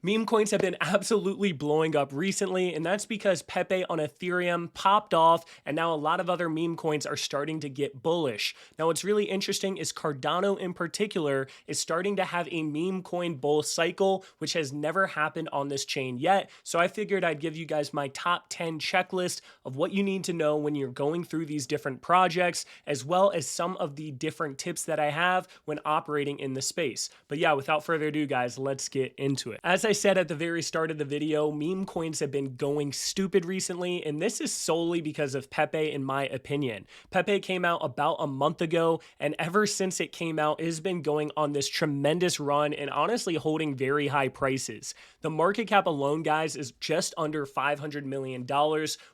Meme coins have been absolutely blowing up recently, and that's because Pepe on Ethereum popped off, and now a lot of other meme coins are starting to get bullish. Now, what's really interesting is Cardano in particular is starting to have a meme coin bull cycle, which has never happened on this chain yet. So I figured I'd give you guys my top 10 checklist of what you need to know when you're going through these different projects, as well as some of the different tips that I have when operating in the space. But yeah, without further ado, guys, let's get into it. As I said at the very start of the video, meme coins have been going stupid recently, and this is solely because of Pepe, in my opinion. Pepe came out about a month ago, and ever since it came out, it has been going on this tremendous run and honestly holding very high prices. The market cap alone, guys, is just under $500 million,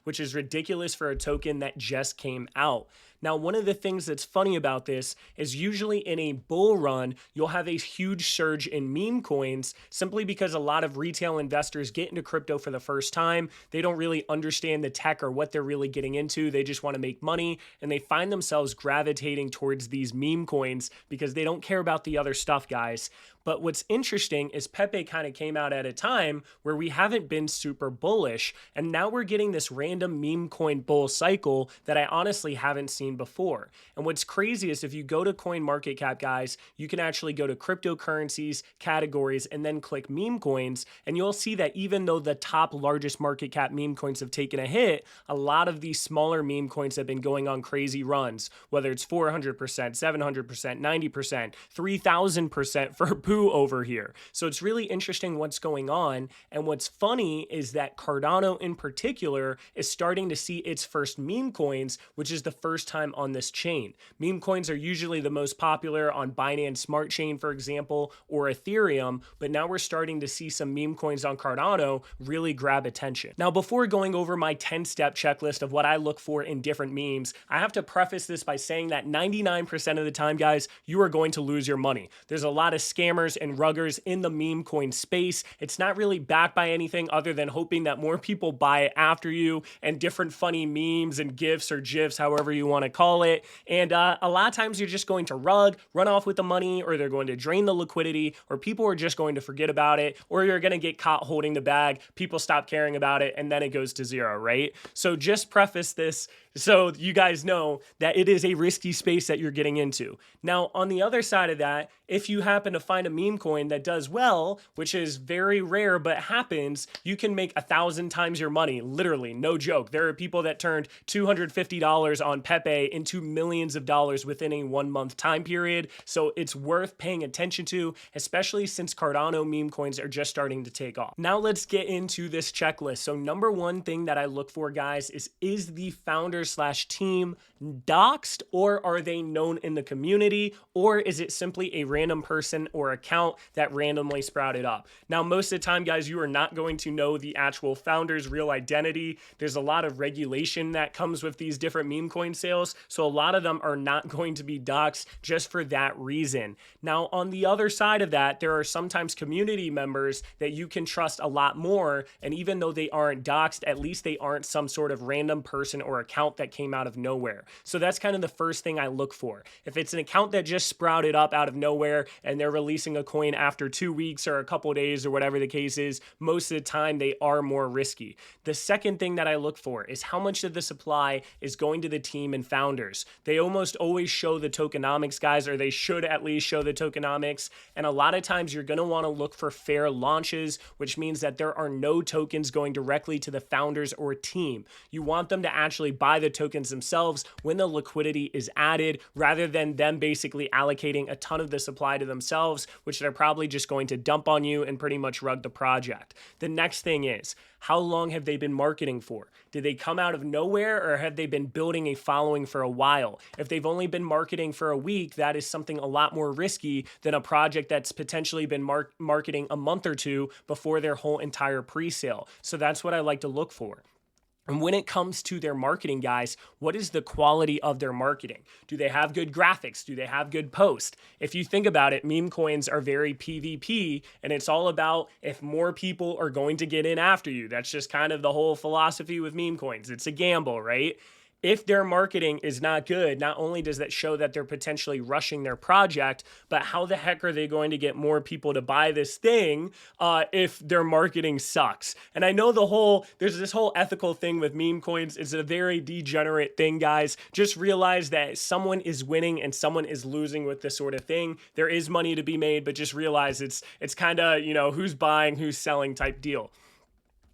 which is ridiculous for a token that just came out. Now, one of the things that's funny about this is usually in a bull run, you'll have a huge surge in meme coins simply because a lot of retail investors get into crypto for the first time. They don't really understand the tech or what they're really getting into. They just want to make money, and they find themselves gravitating towards these meme coins because they don't care about the other stuff, guys. But what's interesting is Pepe kind of came out at a time where we haven't been super bullish, and now we're getting this random meme coin bull cycle that I honestly haven't seen before. And what's crazy is if you go to CoinMarketCap, guys, you can actually go to cryptocurrencies, categories, and then click meme coins, and you'll see that even though the top largest market cap meme coins have taken a hit, a lot of these smaller meme coins have been going on crazy runs, whether it's 400%, 700%, 90%, 3,000% for over here. So it's really interesting what's going on. And what's funny is that Cardano in particular is starting to see its first meme coins, which is the first time on this chain. Meme coins are usually the most popular on Binance Smart Chain, for example, or Ethereum, but now we're starting to see some meme coins on Cardano really grab attention. Now, before going over my 10-step checklist of what I look for in different memes, I have to preface this by saying that 99% of the time, guys, you are going to lose your money. There's a lot of scammers and ruggers in the meme coin space. It's not really backed by anything other than hoping that more people buy it after you and different funny memes and GIFs or GIFs, however you want to call it. And a lot of times you're just going to run off with the money, or they're going to drain the liquidity, or people are just going to forget about it, or you're going to get caught holding the bag. People stop caring about it, and then it goes to zero, right? So just preface this so you guys know that it is a risky space that you're getting into. Now, on the other side of that, if you happen to find a meme coin that does well, which is very rare but happens, you can make 1,000 times your money, literally, no joke. There are people that turned $250 on Pepe into millions of dollars within a 1-month time period, so it's worth paying attention to, especially since Cardano meme coins are just starting to take off. Now let's get into this checklist. So number one thing that I look for, guys, is the founder/team doxed, or are they known in the community, or is it simply a random person or account that randomly sprouted up? Now, most of the time, guys, you are not going to know the actual founder's real identity. There's a lot of regulation that comes with these different meme coin sales, so a lot of them are not going to be doxed just for that reason. Now, on the other side of that, there are sometimes community members that you can trust a lot more, and even though they aren't doxed, at least they aren't some sort of random person or account that came out of nowhere. So that's kind of the first thing I look for. If it's an account that just sprouted up out of nowhere and they're releasing a coin after 2 weeks or a couple days or whatever the case is, most of the time they are more risky. The second thing that I look for is how much of the supply is going to the team and founders. They almost always show the tokenomics, guys, or they should at least show the tokenomics. And a lot of times you're going to want to look for fair launches, which means that there are no tokens going directly to the founders or team. You want them to actually buy the tokens themselves when the liquidity is added, rather than them basically allocating a ton of the supply to themselves, which they're probably just going to dump on you and pretty much rug the project. The next thing is, how long have they been marketing for? Did they come out of nowhere, or have they been building a following for a while? If they've only been marketing for a week, that is something a lot more risky than a project that's potentially been marketing a month or two before their whole entire pre-sale. So that's what I like to look for. And when it comes to their marketing, guys, what is the quality of their marketing? Do they have good graphics? Do they have good posts? If you think about it, meme coins are very PvP, and it's all about if more people are going to get in after you. That's just kind of the whole philosophy with meme coins. It's a gamble, right? if their marketing is not good, not only does that show that they're potentially rushing their project, but how the heck are they going to get more people to buy this thing if their marketing sucks? And I know there's this whole ethical thing with meme coins. It's a very degenerate thing, guys. Just realize that someone is winning and someone is losing with this sort of thing. There is money to be made, but just realize it's kind of, who's buying, who's selling type deal.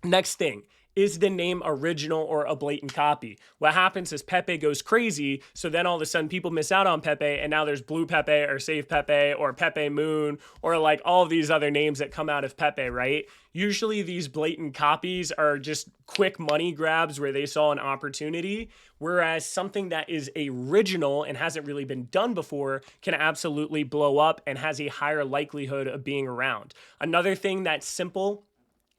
Next thing. Is the name original or a blatant copy? What happens is Pepe goes crazy, so then all of a sudden people miss out on Pepe, and now there's Blue Pepe or Save Pepe or Pepe Moon or like all of these other names that come out of Pepe, right? Usually these blatant copies are just quick money grabs where they saw an opportunity, whereas something that is original and hasn't really been done before can absolutely blow up and has a higher likelihood of being around. Another thing that's simple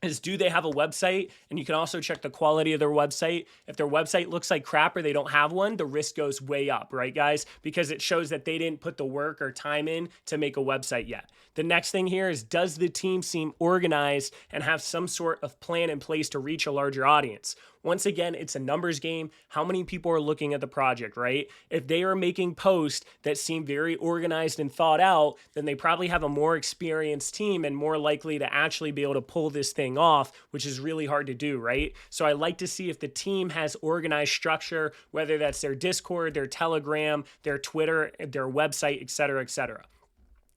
is, do they have a website? And you can also check the quality of their website. If their website looks like crap or they don't have one, the risk goes way up, right, guys? Because it shows that they didn't put the work or time in to make a website yet. The next thing here is, does the team seem organized and have some sort of plan in place to reach a larger audience? Once again, it's a numbers game. How many people are looking at the project, right? If they are making posts that seem very organized and thought out, then they probably have a more experienced team and more likely to actually be able to pull this thing off, which is really hard to do, right? So I like to see if the team has organized structure, whether that's their Discord, their Telegram, their Twitter, their website, etc., etc.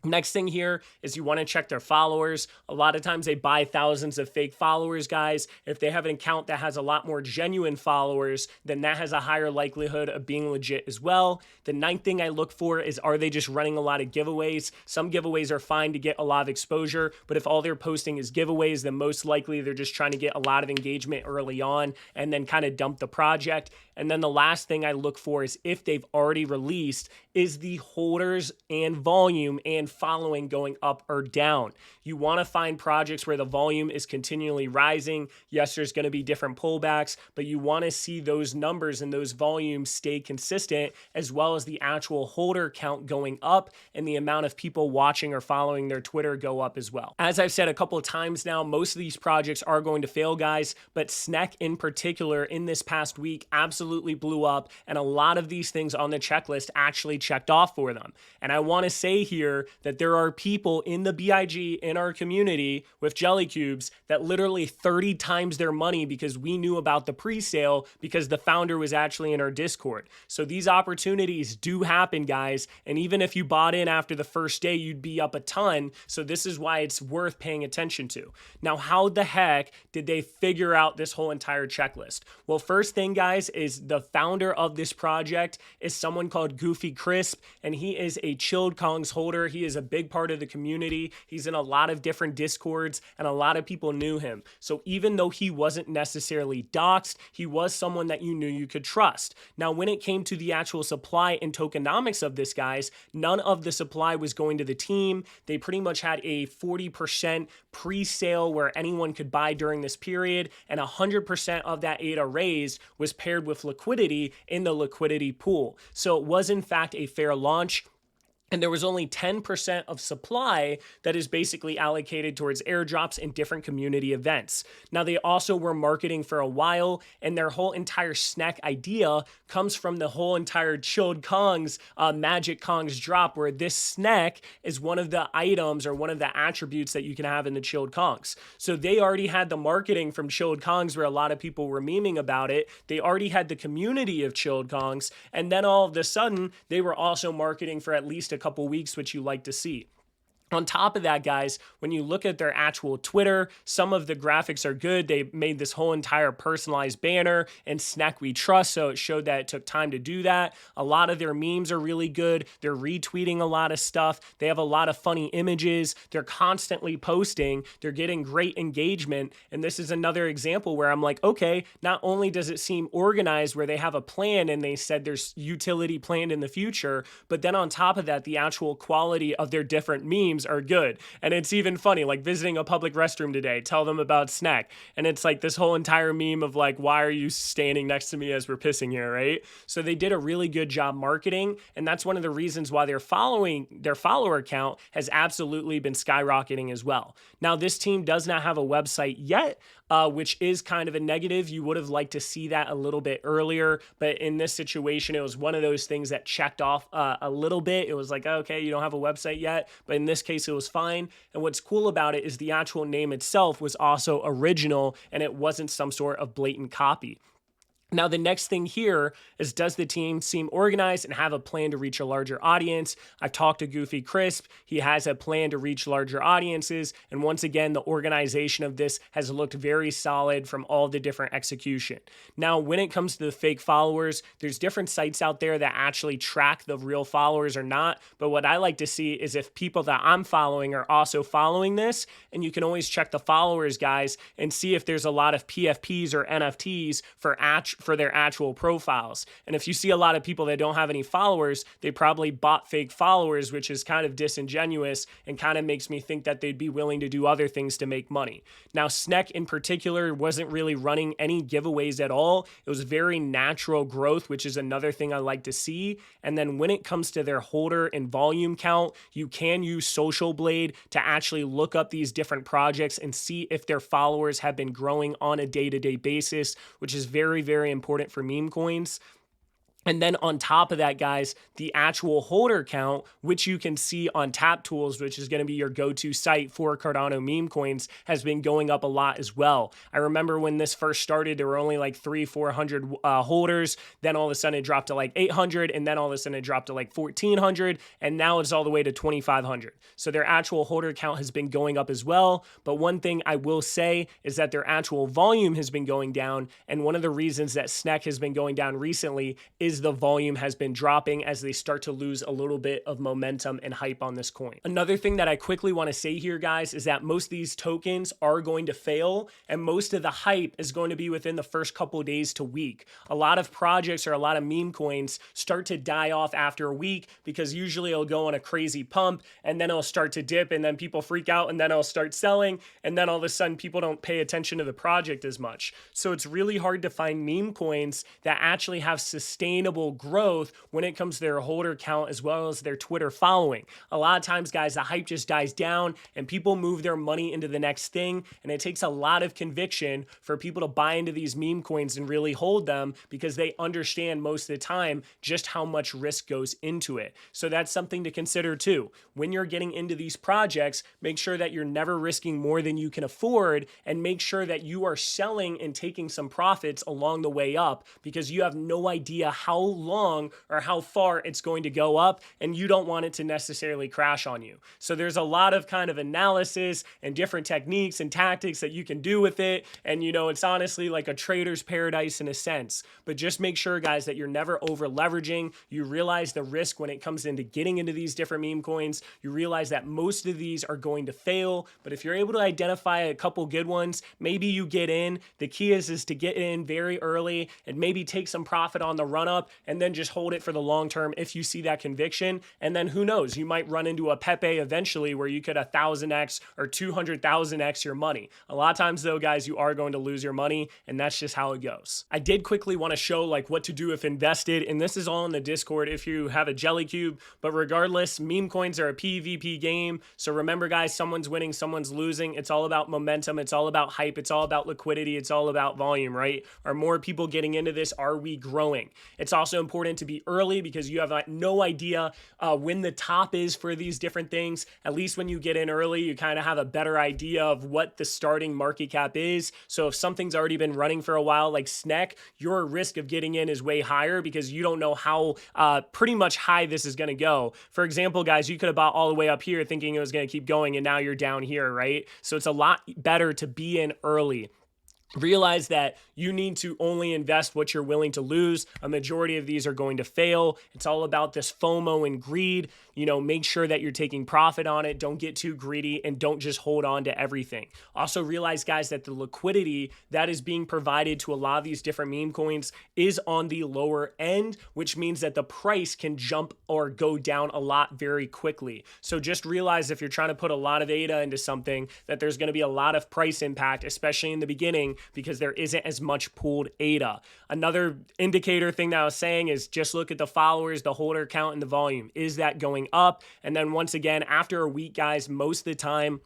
Next thing here is you want to check their followers. A lot of times they buy thousands of fake followers, guys. If they have an account that has a lot more genuine followers, then that has a higher likelihood of being legit as well. The ninth thing I look for is, are they just running a lot of giveaways? Some giveaways are fine to get a lot of exposure, but if all they're posting is giveaways, then most likely they're just trying to get a lot of engagement early on and then kind of dump the project. And then the last thing I look for is, if they've already released, is the holders and volume and following going up or down? You want to find projects where the volume is continually rising. Yes, there's going to be different pullbacks, but you want to see those numbers and those volumes stay consistent, as well as the actual holder count going up and the amount of people watching or following their Twitter go up as well. As I've said a couple of times now, most of these projects are going to fail, guys, but SNEK in particular in this past week absolutely blew up, and a lot of these things on the checklist actually checked off for them. And I want to say here that there are people in the BIG, in our community with Jelly Cubes, that literally 30 times their money because we knew about the pre-sale because the founder was actually in our Discord. So these opportunities do happen, guys, and even if you bought in after the first day, you'd be up a ton. So this is why it's worth paying attention to. Now, how the heck did they figure out this whole entire checklist? Well, first thing, guys, is the founder of this project is someone called Goofy Crisp, and he is a Chilled Kongs holder. He is a big part of the community. He's in a lot of different Discords, and a lot of people knew him. So even though he wasn't necessarily doxxed, he was someone that you knew you could trust. Now, when it came to the actual supply and tokenomics of this, guys, none of the supply was going to the team. They pretty much had a 40% pre-sale where anyone could buy during this period, and 100% of that ADA raised was paired with liquidity in the liquidity pool. So it was in fact a fair launch. And there was only 10% of supply that is basically allocated towards airdrops and different community events. Now, they also were marketing for a while, and their whole entire SNEK idea comes from the whole entire Chilled Kongs, Magic Kongs drop, where this SNEK is one of the items or one of the attributes that you can have in the Chilled Kongs. So they already had the marketing from Chilled Kongs where a lot of people were memeing about it. They already had the community of Chilled Kongs, and then all of a sudden, they were also marketing for at least a couple weeks, which you like to see. On top of that, guys, when you look at their actual Twitter, some of the graphics are good. They made this whole entire personalized banner and SNEK We Trust, so it showed that it took time to do that. A lot of their memes are really good. They're retweeting a lot of stuff. They have a lot of funny images. They're constantly posting. They're getting great engagement. And this is another example where I'm like, okay, not only does it seem organized where they have a plan and they said there's utility planned in the future, but then on top of that, the actual quality of their different memes memes are good. And it's even funny, like visiting a public restroom today, tell them about SNEK. And it's like this whole entire meme of like, why are you standing next to me as we're pissing here, right? So they did a really good job marketing. And that's one of the reasons why their follower count has absolutely been skyrocketing as well. Now, this team does not have a website yet, which is kind of a negative. You would have liked to see that a little bit earlier, but in this situation, it was one of those things that checked off a little bit. It was like, okay, you don't have a website yet, but in this case, it was fine. And what's cool about it is the actual name itself was also original, and it wasn't some sort of blatant copy. Now, the next thing here is, does the team seem organized and have a plan to reach a larger audience? I've talked to Goofy Crisp. He has a plan to reach larger audiences. And once again, the organization of this has looked very solid from all the different execution. Now, when it comes to the fake followers, there's different sites out there that actually track the real followers or not. But what I like to see is if people that I'm following are also following this, and you can always check the followers, guys, and see if there's a lot of PFPs or NFTs for their actual profiles. And if you see a lot of people that don't have any followers, they probably bought fake followers, which is kind of disingenuous and kind of makes me think that they'd be willing to do other things to make money. Now, SNEK in particular wasn't really running any giveaways at all. It was very natural growth, which is another thing I like to see. And then when it comes to their holder and volume count, you can use Social Blade to actually look up these different projects and see if their followers have been growing on a day-to-day basis, which is very, very important for meme coins. And then on top of that, guys, the actual holder count, which you can see on Tap Tools, which is going to be your go-to site for Cardano meme coins, has been going up a lot as well. I remember when this first started, there were only like 300-400 holders. Then all of a sudden it dropped to like 800, and then all of a sudden it dropped to like 1,400, and now it's all the way to 2,500. So their actual holder count has been going up as well. But one thing I will say is that their actual volume has been going down, and one of the reasons that SNEK has been going down recently is the volume has been dropping as they start to lose a little bit of momentum and hype on this coin. Another thing that I quickly want to say here, guys, is that most of these tokens are going to fail, and most of the hype is going to be within the first couple of days to week. A lot of projects or a lot of meme coins start to die off after a week because usually it'll go on a crazy pump and then it'll start to dip and then people freak out and then it'll start selling, and then all of a sudden people don't pay attention to the project as much. So it's really hard to find meme coins that actually have sustainable growth when it comes to their holder count as well as their Twitter following. A lot of times, guys, the hype just dies down and people move their money into the next thing, and it takes a lot of conviction for people to buy into these meme coins and really hold them because they understand most of the time just how much risk goes into it. So that's something to consider too. When you're getting into these projects, make sure that you're never risking more than you can afford, and make sure that you are selling and taking some profits along the way up, because you have no idea how long or how far it's going to go up, and you don't want it to necessarily crash on you. So there's a lot of kind of analysis and different techniques and tactics that you can do with it. And it's honestly like a trader's paradise in a sense. But just make sure, guys, that you're never over leveraging. You realize the risk when it comes into getting into these different meme coins. You realize that most of these are going to fail, but if you're able to identify a couple good ones, maybe you get in. The key is to get in very early and maybe take some profit on the run up, and then just hold it for the long term if you see that conviction. And then who knows, you might run into a Pepe eventually where you could 1,000x or 200,000x your money. A lot of times though, guys, you are going to lose your money, and that's just how it goes. I did quickly want to show like what to do if invested, and this is all in the Discord if you have a jelly cube. But regardless, meme coins are a PvP game. So remember, guys, someone's winning, someone's losing. It's all about momentum. It's all about hype. It's all about liquidity. It's all about volume, right? Are more people getting into this? Are we growing? It's also important to be early because you have no idea when the top is for these different things. At least when you get in early, you kind of have a better idea of what the starting market cap is. So if something's already been running for a while, like SNEK, your risk of getting in is way higher because you don't know how pretty much high this is going to go. For example, guys, you could have bought all the way up here thinking it was going to keep going, and now you're down here, right? So it's a lot better to be in early. Realize that you need to only invest what you're willing to lose. A majority of these are going to fail. It's all about this FOMO and greed. make sure that you're taking profit on it. Don't get too greedy and don't just hold on to everything. Also realize, guys, that the liquidity that is being provided to a lot of these different meme coins is on the lower end, which means that the price can jump or go down a lot very quickly. So just realize if you're trying to put a lot of ADA into something, that there's going to be a lot of price impact, especially in the beginning, because there isn't as much pooled ADA. Another indicator thing that I was saying is just look at the followers, the holder count, and the volume. Is that going up? And then once again, after a week, guys, most of the time,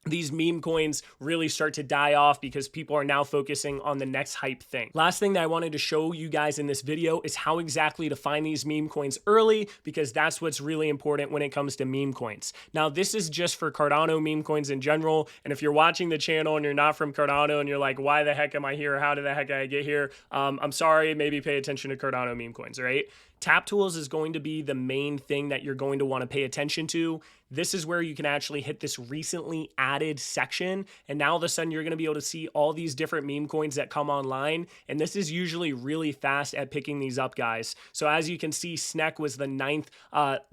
these meme coins really start to die off because people are now focusing on the next hype thing. Last thing that I wanted to show you guys in this video is how exactly to find these meme coins early, because that's what's really important when it comes to meme coins. Now, this is just for Cardano meme coins in general. And if you're watching the channel and you're not from Cardano and you're like, why the heck am I here? How did the heck I get here? I'm sorry, maybe pay attention to Cardano meme coins, right? Tap tools is going to be the main thing that you're going to want to pay attention to. This is where you can actually hit this recently added section. And now all of a sudden you're going to be able to see all these different meme coins that come online. And this is usually really fast at picking these up, guys. So as you can see, SNEK was the 9th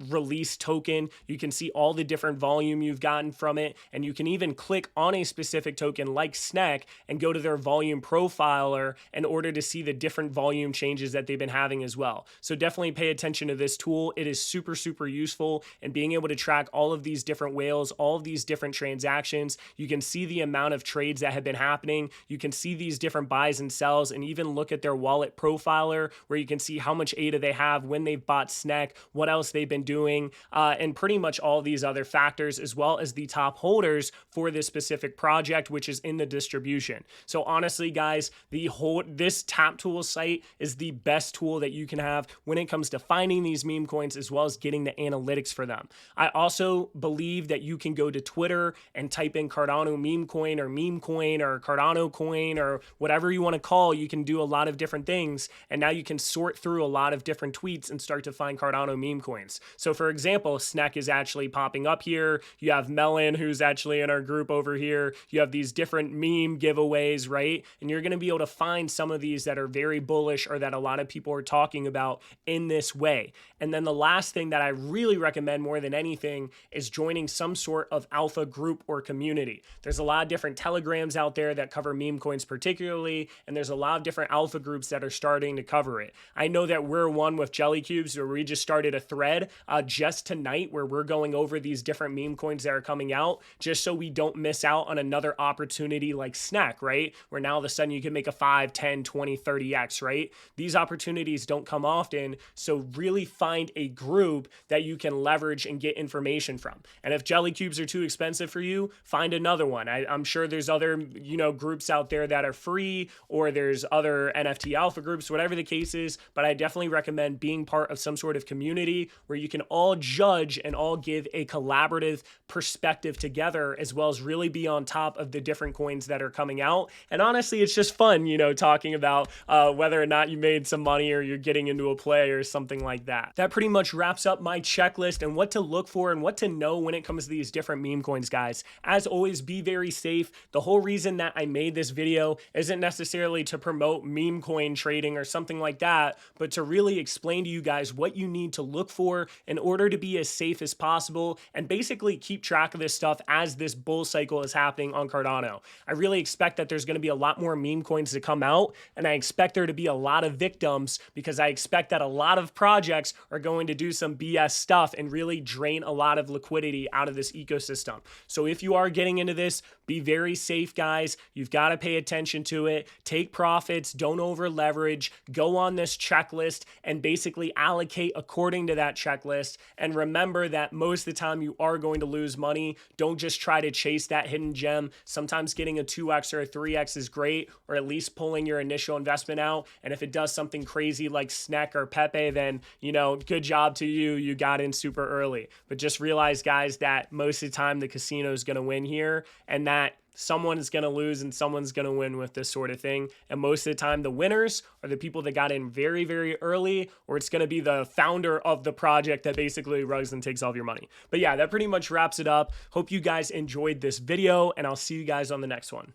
release token. You can see all the different volume you've gotten from it. And you can even click on a specific token like SNEK and go to their volume profiler in order to see the different volume changes that they've been having as well. So definitely pay attention to this tool. It is super, super useful, and being able to track all of these different whales, all of these different transactions. You can see the amount of trades that have been happening. You can see these different buys and sells, and even look at their wallet profiler where you can see how much ADA they have, when they've bought SNEK, what else they've been doing, and pretty much all these other factors, as well as the top holders for this specific project, which is in the distribution. So honestly, guys, this tap tool site is the best tool that you can have when it comes to finding these meme coins, as well as getting the analytics for them. I also believe that you can go to Twitter and type in Cardano meme coin or meme coin or Cardano coin or whatever you want to call. You can do a lot of different things, and now you can sort through a lot of different tweets and start to find Cardano meme coins. So for example, SNEK is actually popping up here. You have Melon, who's actually in our group over here. You have these different meme giveaways, right? And you're going to be able to find some of these that are very bullish or that a lot of people are talking about in this way. And then the last thing that I really recommend more than anything is joining some sort of alpha group or community. There's a lot of different telegrams out there that cover meme coins particularly, and there's a lot of different alpha groups that are starting to cover it. I know that we're one with Jelly Cubes, where we just started a thread just tonight where we're going over these different meme coins that are coming out, just so we don't miss out on another opportunity like SNEK, right? Where now all of a sudden you can make a 5, 10, 20, 30x, right? These opportunities don't come often, so really find a group that you can leverage and get information from. And if Jelly Cubes are too expensive for you, find another one. I'm sure there's other, groups out there that are free, or there's other NFT alpha groups, whatever the case is, but I definitely recommend being part of some sort of community where you can all judge and all give a collaborative perspective together, as well as really be on top of the different coins that are coming out. And honestly, it's just fun, talking about whether or not you made some money or you're getting into a play or something like that. That pretty much wraps up my checklist and what to look for and what to know when it comes to these different meme coins, guys. As always, be very safe. The whole reason that I made this video isn't necessarily to promote meme coin trading or something like that, but to really explain to you guys what you need to look for in order to be as safe as possible and basically keep track of this stuff as this bull cycle is happening on Cardano. I really expect that there's going to be a lot more meme coins to come out, and I expect there to be a lot of victims, because I expect that a lot of projects are going to do some BS stuff and really drain a lot of liquidity out of this ecosystem. So if you are getting into this, be very safe, guys. You've got to pay attention to it. Take profits. Don't over leverage. Go on this checklist and basically allocate according to that checklist. And remember that most of the time you are going to lose money. Don't just try to chase that hidden gem. Sometimes getting a 2x or a 3x is great, or at least pulling your initial investment out. And if it does something crazy like SNEK or Pepe, then, good job to you. You got in super early. But just realize, guys, that most of the time the casino is going to win here, and that someone is going to lose and someone's going to win with this sort of thing. And most of the time, the winners are the people that got in very, very early, or it's going to be the founder of the project that basically rugs and takes all of your money. But yeah, that pretty much wraps it up. Hope you guys enjoyed this video, and I'll see you guys on the next one.